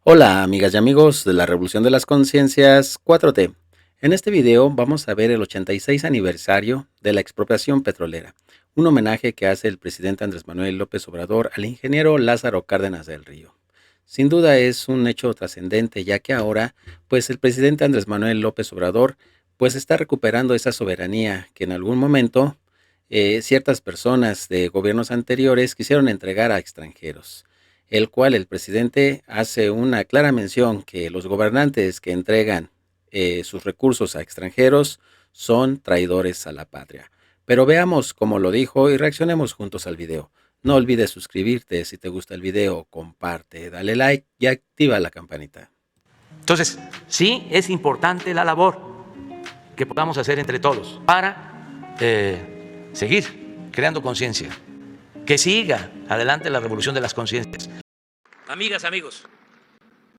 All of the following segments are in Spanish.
Hola amigas y amigos de la Revolución de las Conciencias 4T. En este video vamos a ver el 86 aniversario de la expropiación petrolera, un homenaje que hace el presidente Andrés Manuel López Obrador al ingeniero Lázaro Cárdenas del Río. Sin duda es un hecho trascendente, ya que ahora pues el presidente Andrés Manuel López Obrador pues está recuperando esa soberanía que en algún momento ciertas personas de gobiernos anteriores quisieron entregar a extranjeros, el cual el presidente hace una clara mención que los gobernantes que entregan sus recursos a extranjeros son traidores a la patria. Pero veamos cómo lo dijo y reaccionemos juntos al video. No olvides suscribirte si te gusta el video, comparte, dale like y activa la campanita. Entonces, sí es importante la labor que podamos hacer entre todos para seguir creando conciencia, que siga adelante la revolución de las conciencias. Amigas, amigos,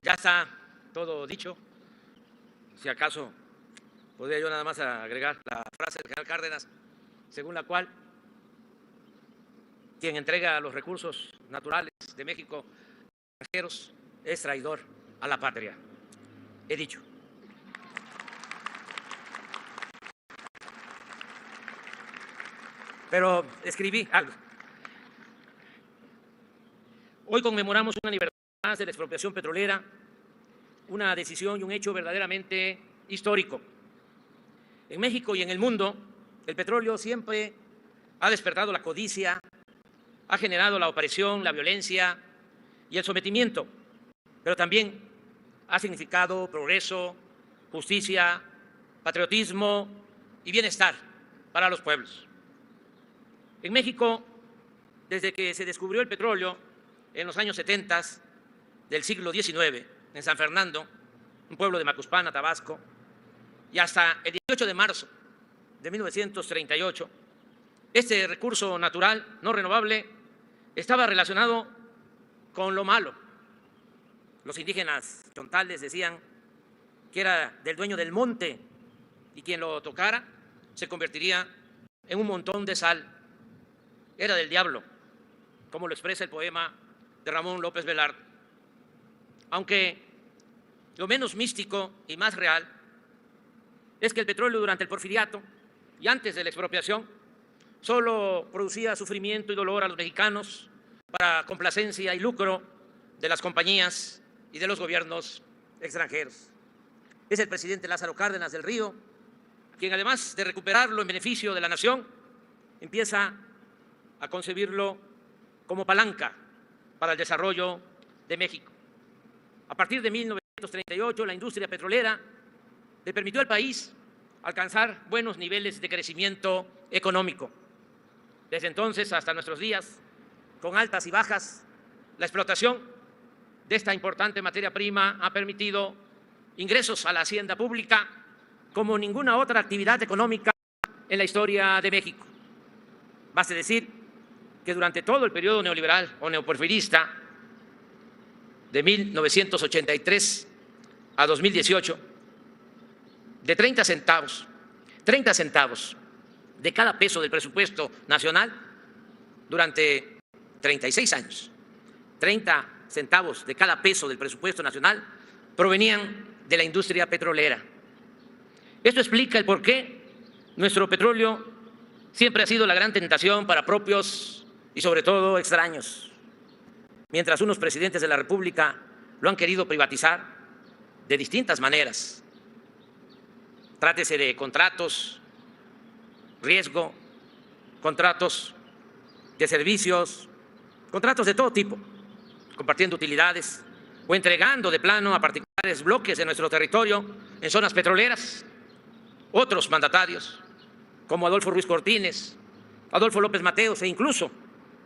ya está todo dicho. Si acaso podría yo nada más agregar la frase del general Cárdenas, según la cual quien entrega los recursos naturales de México a extranjeros es traidor a la patria. He dicho. Pero escribí algo. Hoy conmemoramos un aniversario más de la expropiación petrolera, una decisión y un hecho verdaderamente histórico. En México y en el mundo, el petróleo siempre ha despertado la codicia, ha generado la opresión, la violencia y el sometimiento, pero también ha significado progreso, justicia, patriotismo y bienestar para los pueblos. En México, desde que se descubrió el petróleo en los años 70 del siglo XIX, en San Fernando, un pueblo de Macuspana, Tabasco, y hasta el 18 de marzo de 1938, este recurso natural no renovable estaba relacionado con lo malo. Los indígenas chontales decían que era del dueño del monte y quien lo tocara se convertiría en un montón de sal. Era del diablo, como lo expresa el poema de Ramón López Velarde. Aunque lo menos místico y más real es que el petróleo durante el porfiriato y antes de la expropiación solo producía sufrimiento y dolor a los mexicanos para complacencia y lucro de las compañías y de los gobiernos extranjeros. Es el presidente Lázaro Cárdenas del Río quien, además de recuperarlo en beneficio de la nación, empieza a concebirlo como palanca para el desarrollo de México. A partir de 1938, la industria petrolera le permitió al país alcanzar buenos niveles de crecimiento económico. Desde entonces hasta nuestros días, con altas y bajas, la explotación de esta importante materia prima ha permitido ingresos a la hacienda pública como ninguna otra actividad económica en la historia de México. Baste decir que durante todo el periodo neoliberal o neoporfirista, de 1983 a 2018, de 30 centavos de cada peso del presupuesto nacional, durante 36 años, 30 centavos de cada peso del presupuesto nacional provenían de la industria petrolera. Esto explica el por qué nuestro petróleo siempre ha sido la gran tentación para propios y sobre todo extraños. Mientras unos presidentes de la República lo han querido privatizar de distintas maneras, trátese de contratos, riesgo, contratos de servicios, contratos de todo tipo, compartiendo utilidades o entregando de plano a particulares bloques de nuestro territorio en zonas petroleras. Otros mandatarios, como Adolfo Ruiz Cortines, Adolfo López Mateos e incluso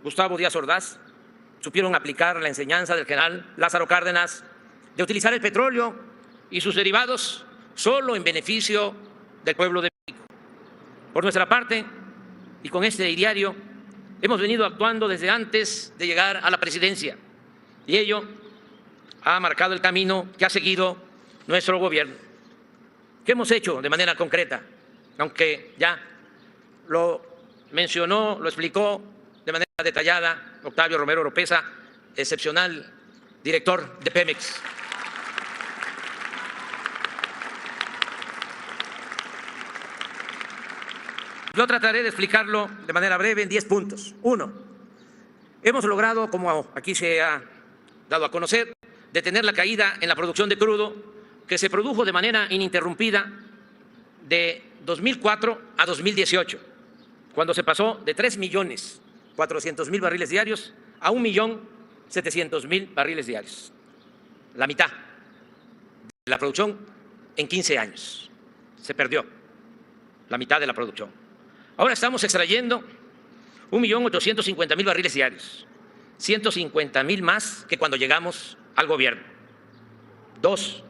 Gustavo Díaz Ordaz, supieron aplicar la enseñanza del general Lázaro Cárdenas de utilizar el petróleo y sus derivados solo en beneficio del pueblo de México. Por nuestra parte, y con este diario, hemos venido actuando desde antes de llegar a la presidencia, y ello ha marcado el camino que ha seguido nuestro gobierno. ¿Qué hemos hecho de manera concreta? Aunque ya lo mencionó, lo explicó de manera detallada Octavio Romero Oropeza, excepcional director de Pemex. Yo trataré de explicarlo de manera breve en 10 puntos. 1. Hemos logrado, como aquí se ha dado a conocer, detener la caída en la producción de crudo que se produjo de manera ininterrumpida de 2004 a 2018, cuando se pasó de 3.400.000 barriles diarios a 1.700.000 barriles diarios. La mitad de la producción en 15 años. Se perdió la mitad de la producción. Ahora estamos extrayendo 1.850.000 barriles diarios, 150.000 más que cuando llegamos al gobierno. 2.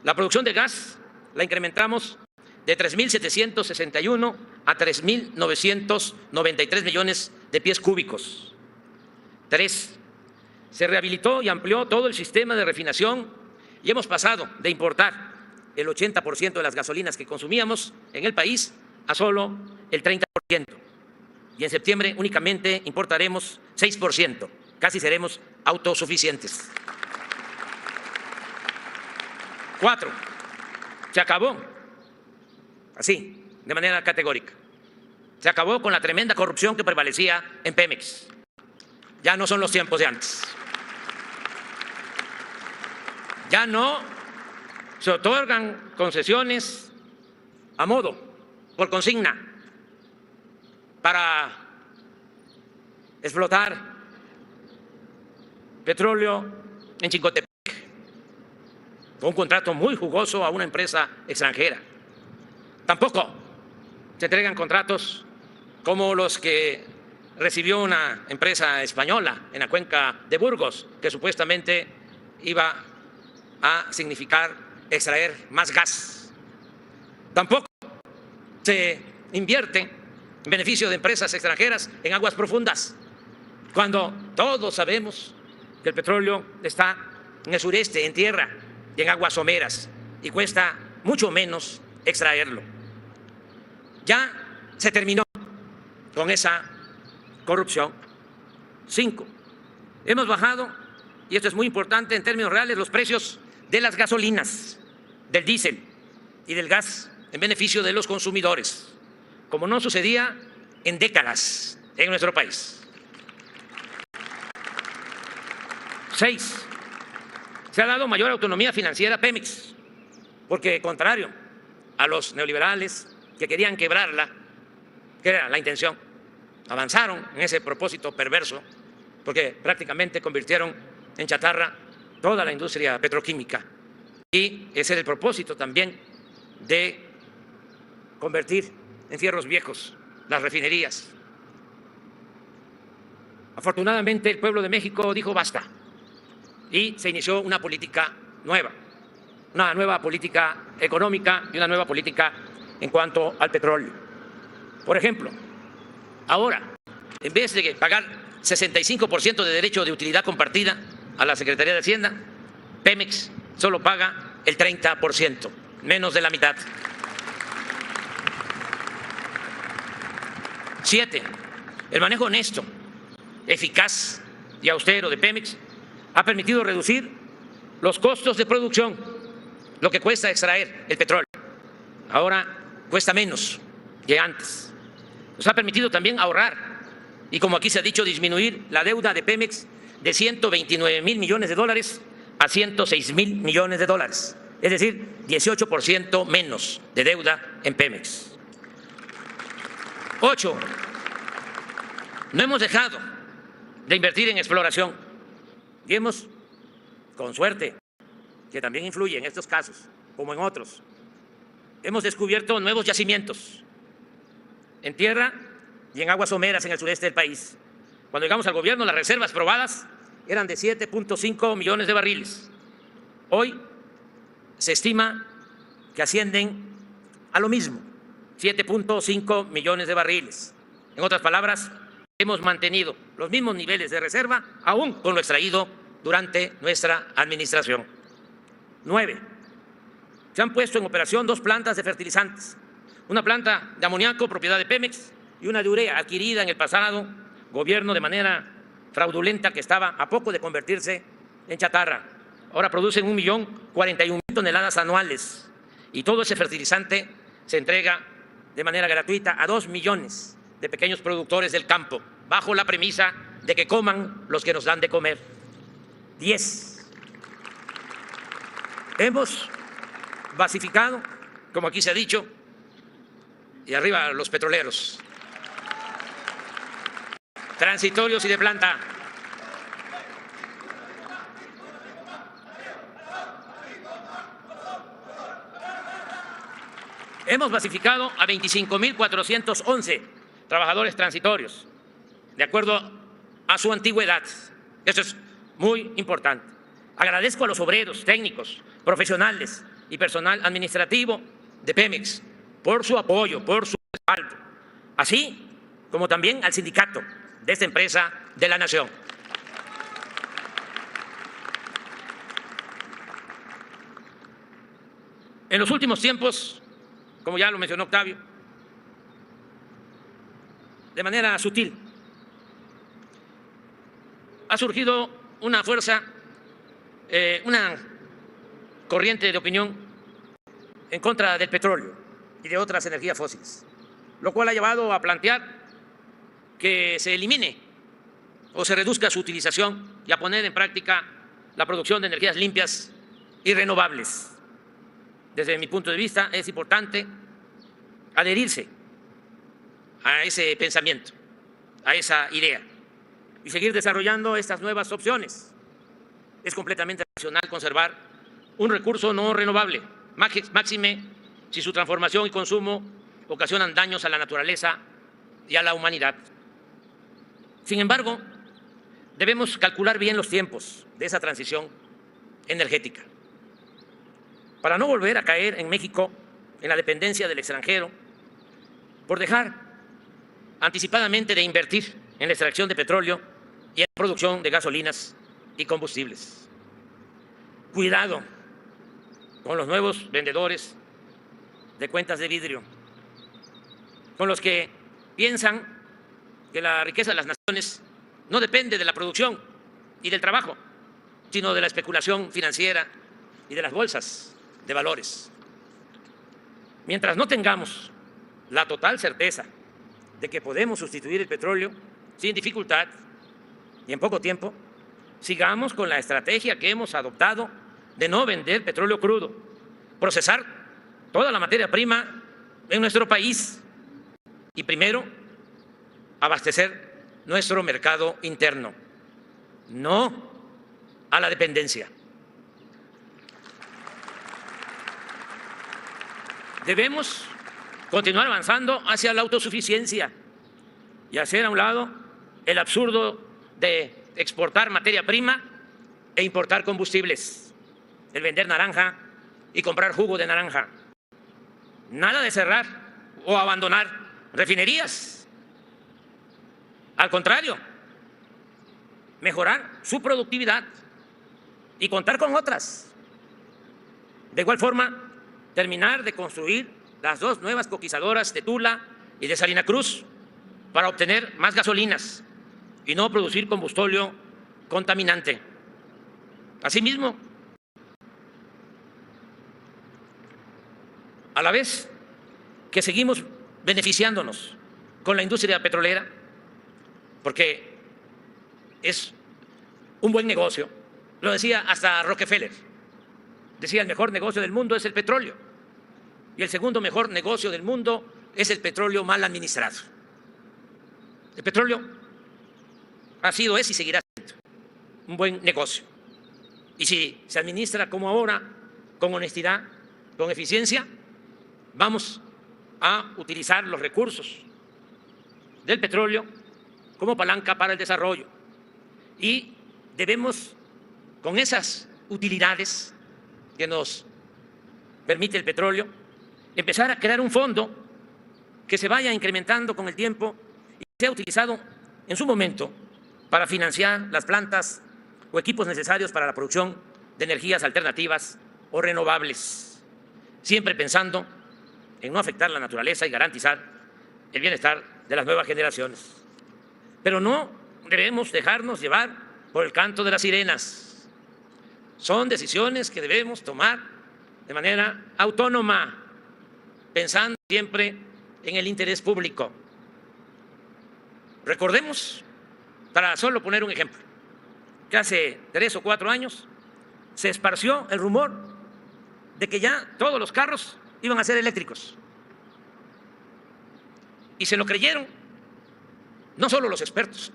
La producción de gas la incrementamos de 3.761 a 3.993 millones de pies cúbicos. 3. Se rehabilitó y amplió todo el sistema de refinación y hemos pasado de importar el 80% de las gasolinas que consumíamos en el país a solo el 30%. Y en septiembre únicamente importaremos 6%. Casi seremos autosuficientes. 4. Se acabó, así, de manera categórica, se acabó con la tremenda corrupción que prevalecía en Pemex. Ya no son los tiempos de antes. Ya no se otorgan concesiones a modo, por consigna, para explotar petróleo en Chicontepec, con un contrato muy jugoso a una empresa extranjera. Tampoco se entregan contratos como los que recibió una empresa española en la cuenca de Burgos, que supuestamente iba a significar extraer más gas. Tampoco se invierte en beneficio de empresas extranjeras en aguas profundas, cuando todos sabemos que el petróleo está en el sureste, en tierra y en aguas someras, y cuesta mucho menos extraerlo. Ya se terminó con esa corrupción. 5. Hemos bajado, y esto es muy importante en términos reales, los precios de las gasolinas, del diésel y del gas en beneficio de los consumidores, como no sucedía en décadas en nuestro país. 6. Se ha dado mayor autonomía financiera a Pemex, porque contrario a los neoliberales que querían quebrarla, que era la intención, avanzaron en ese propósito perverso, porque prácticamente convirtieron en chatarra toda la industria petroquímica. Y ese era el propósito también de convertir en fierros viejos las refinerías. Afortunadamente, el pueblo de México dijo basta y se inició una política nueva, una nueva política económica y una nueva política en cuanto al petróleo. Por ejemplo, ahora, en vez de pagar 65% de derecho de utilidad compartida a la Secretaría de Hacienda, Pemex solo paga el 30%, menos de la mitad. 7. El manejo honesto, eficaz y austero de Pemex ha permitido reducir los costos de producción, lo que cuesta extraer el petróleo. Ahora cuesta menos que antes. Nos ha permitido también ahorrar y, como aquí se ha dicho, disminuir la deuda de Pemex de 129.000 millones de dólares a 106.000 millones de dólares, es decir, 18% menos de deuda en Pemex. 8. No hemos dejado de invertir en exploración y hemos, con suerte, que también influye en estos casos, como en otros, hemos descubierto nuevos yacimientos en tierra y en aguas someras en el sureste del país. Cuando llegamos al gobierno, las reservas probadas eran de 7.5 millones de barriles. Hoy se estima que ascienden a lo mismo, 7.5 millones de barriles. En otras palabras, hemos mantenido los mismos niveles de reserva, aún con lo extraído durante nuestra administración. 9. Se han puesto en operación 2 plantas de fertilizantes, una planta de amoníaco propiedad de Pemex y una de urea adquirida en el pasado gobierno de manera fraudulenta, que estaba a poco de convertirse en chatarra. Ahora producen 1.041.000 toneladas anuales y todo ese fertilizante se entrega de manera gratuita a 2 millones de pequeños productores del campo, bajo la premisa de que coman los que nos dan de comer. 10. Hemos basificado, como aquí se ha dicho, y arriba los petroleros, transitorios y de planta. Hemos basificado a 25.411 trabajadores transitorios, de acuerdo a su antigüedad. Eso es muy importante. Agradezco a los obreros, técnicos, profesionales y personal administrativo de Pemex por su apoyo, por su respaldo, así como también al sindicato de esta empresa de la nación. En los últimos tiempos, como ya lo mencionó Octavio, de manera sutil, ha surgido una fuerza, una corriente de opinión en contra del petróleo y de otras energías fósiles, lo cual ha llevado a plantear que se elimine o se reduzca su utilización y a poner en práctica la producción de energías limpias y renovables. Desde mi punto de vista, es importante adherirse a ese pensamiento, a esa idea, y seguir desarrollando estas nuevas opciones. Es completamente racional conservar un recurso no renovable, máxime si su transformación y consumo ocasionan daños a la naturaleza y a la humanidad. Sin embargo, debemos calcular bien los tiempos de esa transición energética para no volver a caer en México en la dependencia del extranjero por dejar anticipadamente de invertir en la extracción de petróleo y en la producción de gasolinas y combustibles. Cuidado con los nuevos vendedores de cuentas de vidrio, con los que piensan que la riqueza de las naciones no depende de la producción y del trabajo, sino de la especulación financiera y de las bolsas de valores. Mientras no tengamos la total certeza de que podemos sustituir el petróleo sin dificultad y en poco tiempo, sigamos con la estrategia que hemos adoptado de no vender petróleo crudo, procesar toda la materia prima en nuestro país y primero abastecer nuestro mercado interno, no a la dependencia. Debemos continuar avanzando hacia la autosuficiencia y hacer a un lado el absurdo de exportar materia prima e importar combustibles, el vender naranja y comprar jugo de naranja. Nada de cerrar o abandonar refinerías. Al contrario, mejorar su productividad y contar con otras. De igual forma, terminar de construir las 2 nuevas coquizadoras de Tula y de Salina Cruz para obtener más gasolinas y no producir combustible contaminante. Asimismo, a la vez que seguimos beneficiándonos con la industria petrolera, porque es un buen negocio, lo decía hasta Rockefeller, decía el mejor negocio del mundo es el petróleo y el segundo mejor negocio del mundo es el petróleo mal administrado. El petróleo ha sido, es y seguirá siendo un buen negocio. Y si se administra como ahora, con honestidad, con eficiencia, vamos a utilizar los recursos del petróleo como palanca para el desarrollo. Y debemos, con esas utilidades que nos permite el petróleo, empezar a crear un fondo que se vaya incrementando con el tiempo y sea utilizado en su momento para financiar las plantas o equipos necesarios para la producción de energías alternativas o renovables, siempre pensando en no afectar la naturaleza y garantizar el bienestar de las nuevas generaciones. Pero no debemos dejarnos llevar por el canto de las sirenas. Son decisiones que debemos tomar de manera autónoma, pensando siempre en el interés público. Recordemos, para solo poner un ejemplo, que hace 3 o 4 años se esparció el rumor de que ya todos los carros iban a ser eléctricos. Y se lo creyeron no solo los expertos,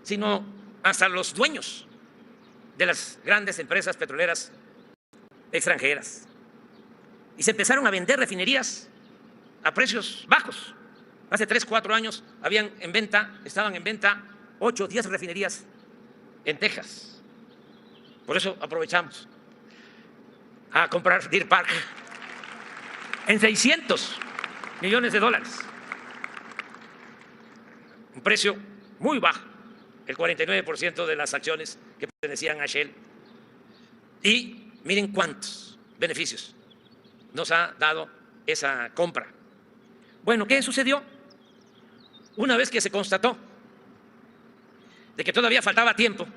sino hasta los dueños de las grandes empresas petroleras extranjeras. Y se empezaron a vender refinerías a precios bajos. Hace 3 o 4 años estaban en venta 8 o 10 refinerías en Texas. Por eso aprovechamos a comprar Deer Park en $600 millones. Un precio muy bajo, el 49% de las acciones que pertenecían a Shell. Y miren cuántos beneficios nos ha dado esa compra. Bueno, ¿qué sucedió? Una vez que se constató de que todavía faltaba tiempo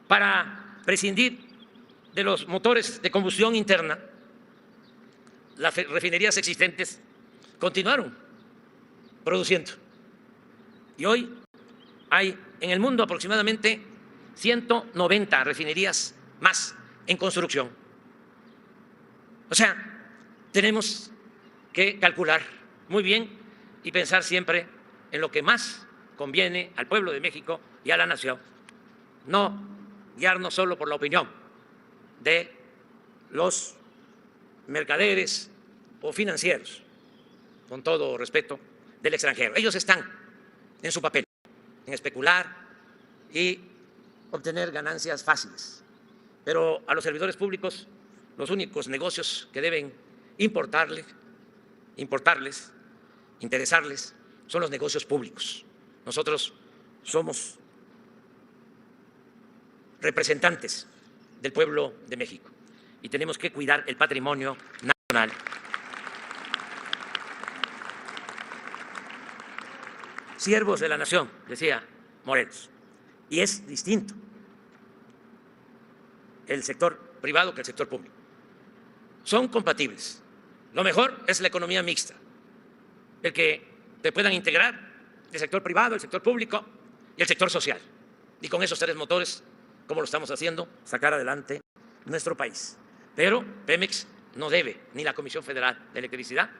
para prescindir de los motores de combustión interna, las refinerías existentes continuaron produciendo. Y hoy hay en el mundo aproximadamente 190 refinerías más en construcción. O sea, tenemos que calcular muy bien y pensar siempre en lo que más conviene al pueblo de México y a la nación. No guiarnos solo por la opinión de los mercaderes o financieros, con todo respeto, del extranjero. Ellos están en su papel, en especular y obtener ganancias fáciles. Pero a los servidores públicos, los únicos negocios que deben interesarles, son los negocios públicos. Nosotros somos representantes del pueblo de México y tenemos que cuidar el patrimonio nacional. Siervos de la nación, decía Morelos, y es distinto el sector privado que el sector público. Son compatibles. Lo mejor es la economía mixta, el que te puedan integrar el sector privado, el sector público y el sector social. Y con esos 3 motores, como lo estamos haciendo, sacar adelante nuestro país. Pero Pemex no debe, ni la Comisión Federal de Electricidad,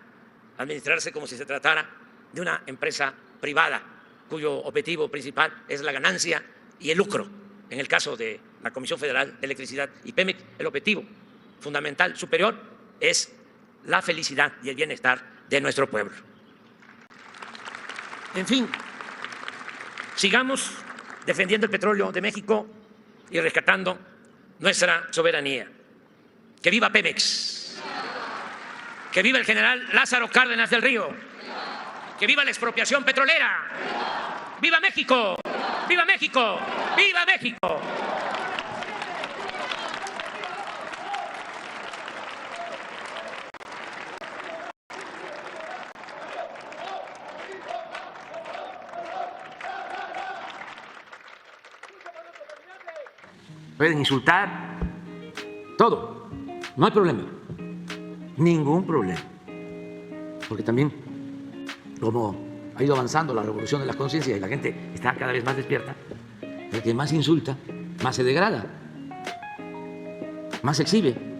administrarse como si se tratara de una empresa privada cuyo objetivo principal es la ganancia y el lucro. En el caso de la Comisión Federal de Electricidad y Pemex, el objetivo fundamental superior es la felicidad y el bienestar de nuestro pueblo. En fin, sigamos defendiendo el petróleo de México y rescatando nuestra soberanía. ¡Que viva Pemex! ¡Que viva el general Lázaro Cárdenas del Río! ¡Que viva la expropiación petrolera! ¡Viva México! ¡Viva México! ¡Viva México! Pueden insultar, todo, no hay problema, ningún problema, porque también, como ha ido avanzando la revolución de las conciencias y la gente está cada vez más despierta, el que más insulta, más se degrada, más se exhibe.